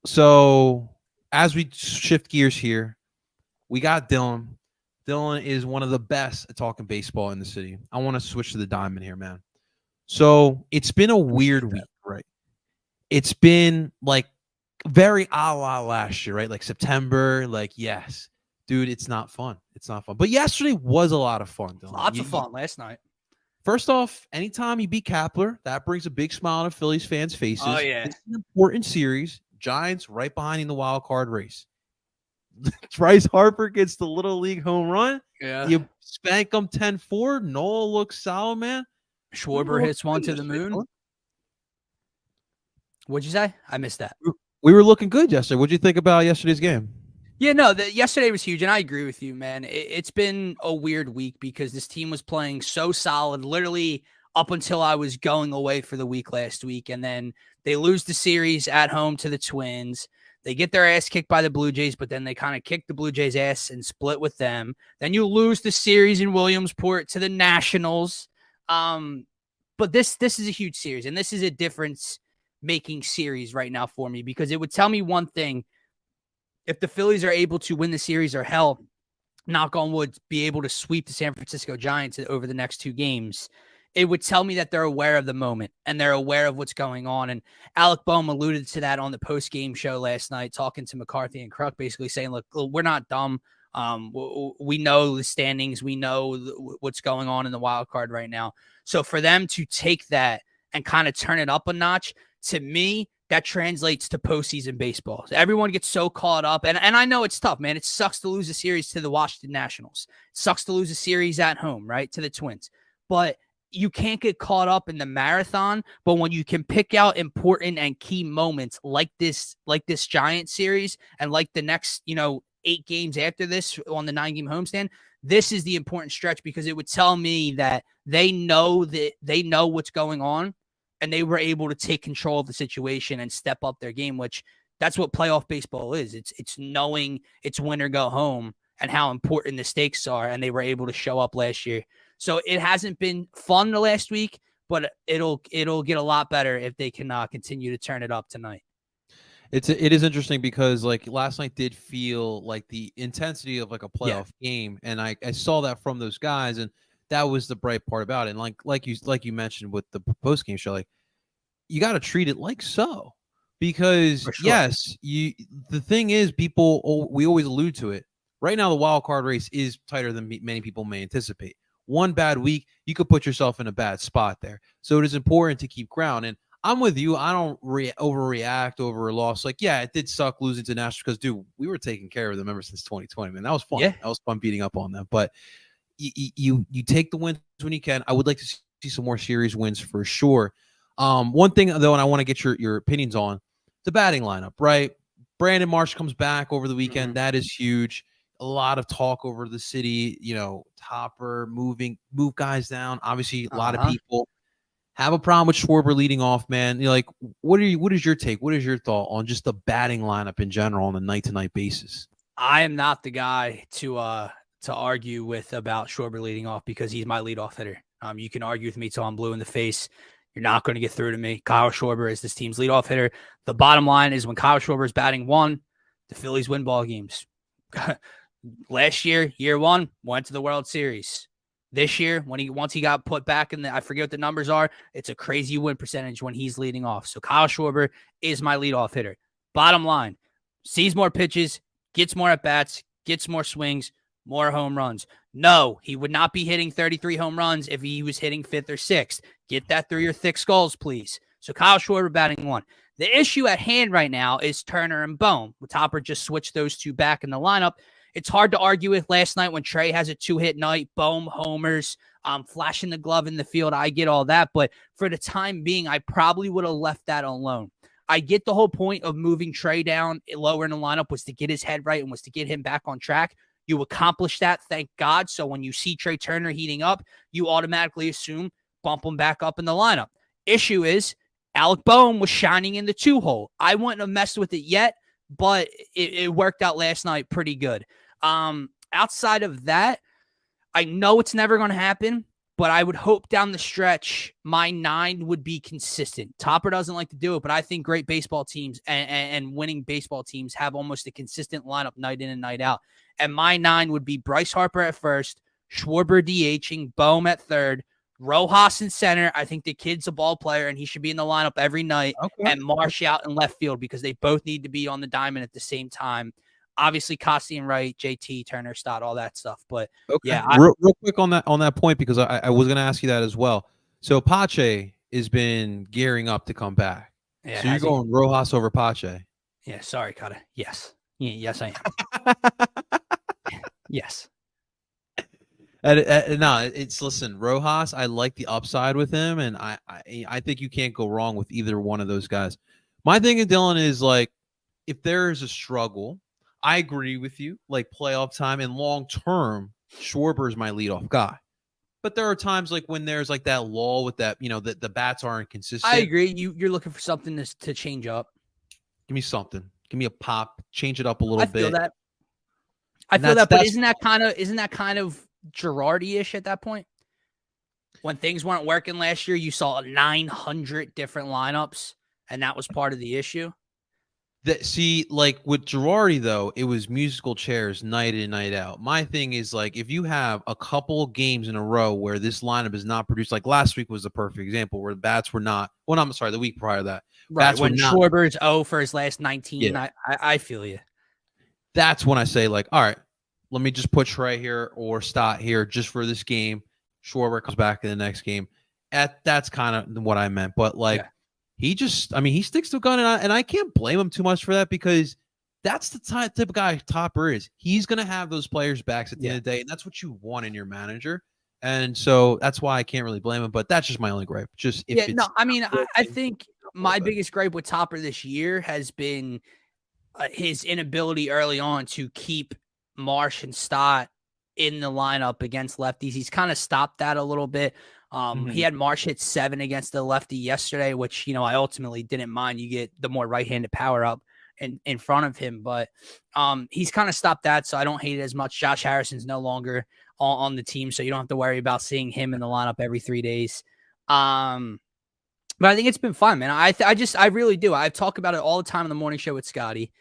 So as we shift gears here, we got Dylan. Dylan is one of the best at talking baseball in the city. I want to switch to the diamond here, man. So it's been a weird Appreciate that. week, right? It's been like very a la last year, right? Like September, like, yes, dude, it's not fun. It's not fun. But yesterday was a lot of fun, Dylan. Lots of fun last night. First off, anytime you beat Kapler, that brings a big smile on Phillies fans' Oh faces. yeah, This is an important series. Giants right behind in the wild card race. Bryce Harper gets the little league home run. yeah. You spank them 10-4. Noah looks solid, man. We were Schwarber looking hits one good to the yesterday, moon. Dylan. What'd you say? I missed that. We were looking good yesterday. What'd you think about yesterday's game? Yeah, no, yesterday was huge, and I agree with you, man. It's been a weird week because this team was playing so solid, literally up until I was going away for the week last week, and then they lose the series at home to the Twins. They get their ass kicked by the Blue Jays, but then they kind of kick the Blue Jays' ass and split with them. Then you lose the series in Williamsport to the Nationals. But this is a huge series, and this is a difference-making series right now for me because it would tell me one thing. If the Phillies are able to win the series or hell, knock on wood, be able to sweep the San Francisco Giants over the next two games, it would tell me that they're aware of the moment and they're aware of what's going on. And Alec Boehm alluded to that on the post-game show last night, talking to McCarthy and Kruk, basically saying, look, we're not dumb. We know the standings. We know what's going on in the wild card right now. So for them to take that and kind of turn it up a notch, to me, that translates to postseason baseball. Everyone gets so caught up. And I know it's tough, man. It sucks to lose a series to the Washington Nationals. It sucks to lose a series at home, right, to the Twins. But you can't get caught up in the marathon. But when you can pick out important and key moments like this Giant series and like the next, 8 games after this on the 9-game homestand, this is the important stretch because it would tell me that they know what's going on. And they were able to take control of the situation and step up their game, which that's what playoff baseball is. It's knowing it's win or go home and how important the stakes are. And they were able to show up last year. So it hasn't been fun the last week, but it'll get a lot better if they can continue to turn it up tonight. It is interesting because like last night did feel like the intensity of like a playoff game, and I saw that from those guys, and that was the bright part about it. And like you mentioned with the post game show, like you got to treat it like so, because For sure. yes, the thing is, we always allude to it. Right now, the wild card race is tighter than many people may anticipate. One bad week, you could put yourself in a bad spot there. So it is important to keep ground. And I'm with you. I don't overreact over a loss. Like, yeah, it did suck losing to Nationals because, dude, we were taking care of them ever since 2020, man. That was fun. Yeah. That was fun beating up on them. But you take the wins when you can. I would like to see some more series wins for sure. One thing, though, and I want to get your opinions on, the batting lineup, right? Brandon Marsh comes back over the weekend. Mm-hmm. That is huge. A lot of talk over the city, Topper move guys down. Obviously, a lot of people have a problem with Schwarber leading off, man. Like, what is your take? What is your thought on just the batting lineup in general on a night-to-night basis? I am not the guy to argue with about Schwarber leading off because he's my leadoff hitter. You can argue with me till I'm blue in the face. You're not going to get through to me. Kyle Schwarber is this team's leadoff hitter. The bottom line is when Kyle Schwarber is batting 1, the Phillies win ball games. Last year, year 1, went to the World Series. This year, once he got put back in I forget what the numbers are, it's a crazy win percentage when he's leading off. So Kyle Schwarber is my leadoff hitter. Bottom line, sees more pitches, gets more at-bats, gets more swings, more home runs. No, he would not be hitting 33 home runs if he was hitting 5th or 6th. Get that through your thick skulls, please. So Kyle Schwarber batting 1. The issue at hand right now is Turner and Boehm. Topper just switched those two back in the lineup. It's hard to argue with last night when Trey has a 2-hit night, Boehm homers, flashing the glove in the field. I get all that. But for the time being, I probably would have left that alone. I get the whole point of moving Trey down lower in the lineup was to get his head right and was to get him back on track. You accomplish that, thank God. So when you see Trey Turner heating up, you automatically assume bump him back up in the lineup. Issue is Alec Boehm was shining in the 2-hole. I wouldn't have messed with it yet, but it worked out last night pretty good. Outside of that, I know it's never going to happen, But I would hope down the stretch, my 9 would be consistent. Topper doesn't like to do it, but I think great baseball teams and winning baseball teams have almost a consistent lineup night in and night out. And my 9 would be Bryce Harper at first, Schwarber DHing, Bohm at third, Rojas in center. I think the kid's a ball player, and he should be in the lineup every night, and Marsh out in left field because they both need to be on the diamond at the same time. Obviously, Costian right, JT, Turner, Stott, all that stuff. But yeah, real quick on that point, because I was going to ask you that as well. So Pache has been gearing up to come back. Yeah, so you're going Rojas over Pache. Yeah, sorry, Kata. Yes. Yes, I am. Yes. No, listen, Rojas, I like the upside with him, and I think you can't go wrong with either one of those guys. My thing, Dylan, is like, if there is a struggle, I agree with you. Like playoff time and long term, Schwarber is my leadoff guy. But there are times like when there's like that lull with that, the bats aren't consistent. I agree. You're looking for something to change up. Give me something. Give me a pop. Change it up a little bit. I feel that. But isn't that kind of Girardi-ish at that point? When things weren't working last year, you saw 900 different lineups, and that was part of the issue. Like with Girardi, though, it was musical chairs night in, night out. My thing is, like, if you have a couple games in a row where this lineup is not produced, like last week was the perfect example where the bats were not. Well, no, I'm sorry, the week prior to that. Right, when Schwarber's 0 for his last 19. Yeah. I feel you. That's when I say, like, all right, let me just put Trey here or Stott here just for this game. Schwarber comes back in the next game. That's kind of what I meant. But, like, he sticks to a gun, and I can't blame him too much for that, because that's the type of guy Topper is. He's going to have those players' backs at the end of the day, and that's what you want in your manager. And so that's why I can't really blame him, but that's just my only gripe. I think my biggest gripe with Topper this year has been his inability early on to keep Marsh and Stott in the lineup against lefties. He's kind of stopped that a little bit. He had Marsh hit 7 against the lefty yesterday, which, I ultimately didn't mind. You get the more right-handed power up in front of him, but he's kind of stopped that, so I don't hate it as much. Josh Harrison's no longer on the team, so you don't have to worry about seeing him in the lineup every 3 days. But I think it's been fun, man. I really do. I talk about it all the time on the morning show with Scotty,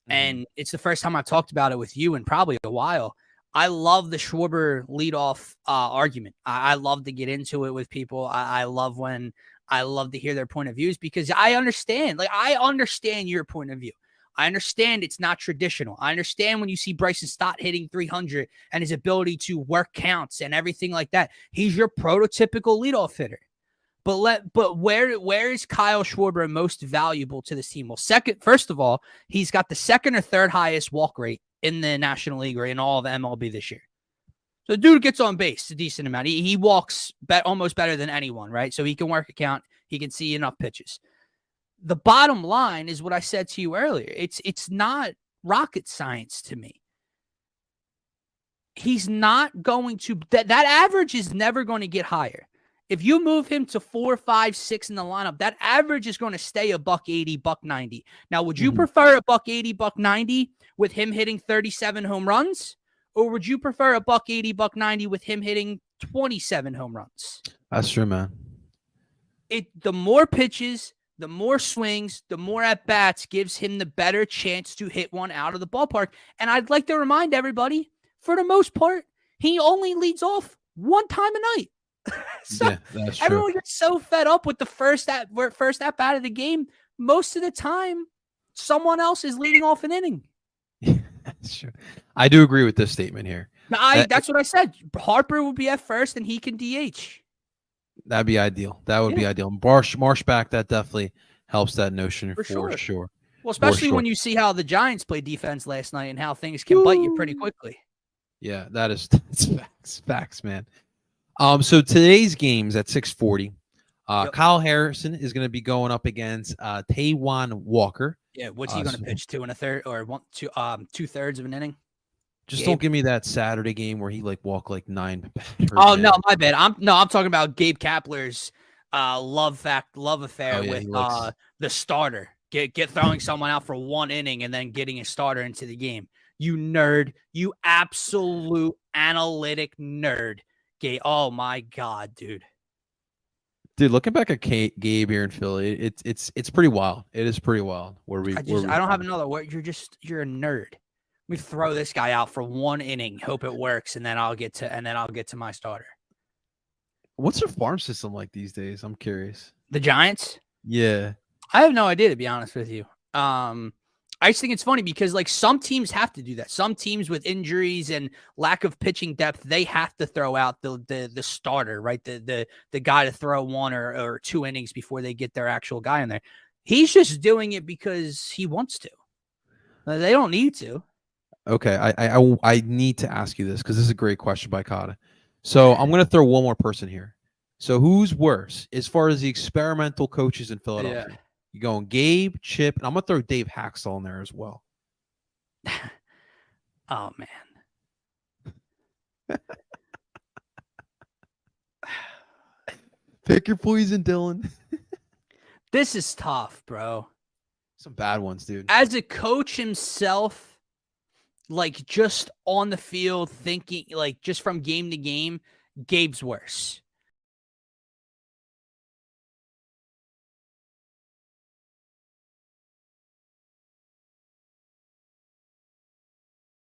and it's the first time I've talked about it with you in probably a while. I love the Schwarber leadoff argument. I love to get into it with people. I love to hear their point of views, because I understand your point of view. I understand it's not traditional. I understand when you see Bryson Stott hitting 300 and his ability to work counts and everything like that. He's your prototypical leadoff hitter. But where is Kyle Schwarber most valuable to this team? Well, first of all, he's got the second or third highest walk rate in the National League or in all of MLB this year. So the dude gets on base a decent amount. He walks almost better than anyone, right? So he can work a count. He can see enough pitches. The bottom line is what I said to you earlier. It's not rocket science to me. He's not going to that average is never going to get higher. If you move him to 4, 5, 6 in the lineup, that average is going to stay $180, $190. Now, would you prefer $180, $190 with him hitting 37 home runs, or would you prefer $180, $190 with him hitting 27 home runs? That's true, man. The more pitches, the more swings, the more at bats gives him the better chance to hit one out of the ballpark. And I'd like to remind everybody, for the most part, he only leads off one time a night. So that's true. Everyone gets so fed up with the first at bat of the game. Most of the time, someone else is leading off an inning. That's true. I do agree with this statement here. That's what I said. Harper would be at first, and he can DH. That'd be ideal. That would be ideal. Marsh back, that definitely helps that notion for sure. Well, especially when you see how the Giants played defense last night and how things can bite you pretty quickly. Yeah, that's facts, man. So today's game's at 6:40. Kyle Harrison is going to be going up against Taijuan Walker. Yeah, what's he going to pitch? 2 1/3 or 2/3 of an inning? Just don't give me that Saturday game where he walked 9. Oh no, my bad. I'm talking about Gabe Kapler's love affair with the starter. Get throwing someone out for 1 inning and then getting a starter into the game. You nerd, you absolute analytic nerd. Oh my God, dude. Dude, looking back at Gabe here in Philly, it's pretty wild. It is pretty wild where I we don't have another word. You're a nerd. Let me throw this guy out for 1 inning, hope it works, and then I'll get to my starter. What's their farm system like these days? I'm curious. The Giants? Yeah. I have no idea, to be honest with you. I just think it's funny because like some teams have to do that. Some teams with injuries and lack of pitching depth, they have to throw out the starter, right? The guy to throw 1 or 2 innings before they get their actual guy in there. He's just doing it because he wants to. They don't need to. Okay. I need to ask you this because this is a great question by Kata. So I'm gonna throw one more person here. So who's worse as far as the experimental coaches in Philadelphia? Yeah. You going Gabe, Chip, and I'm gonna throw Dave Haxtell in there as well. Oh man. Pick your poison, Dylan. This is tough, bro. Some bad ones, dude. As a coach himself, like just on the field, thinking like just from game to game, Gabe's worse.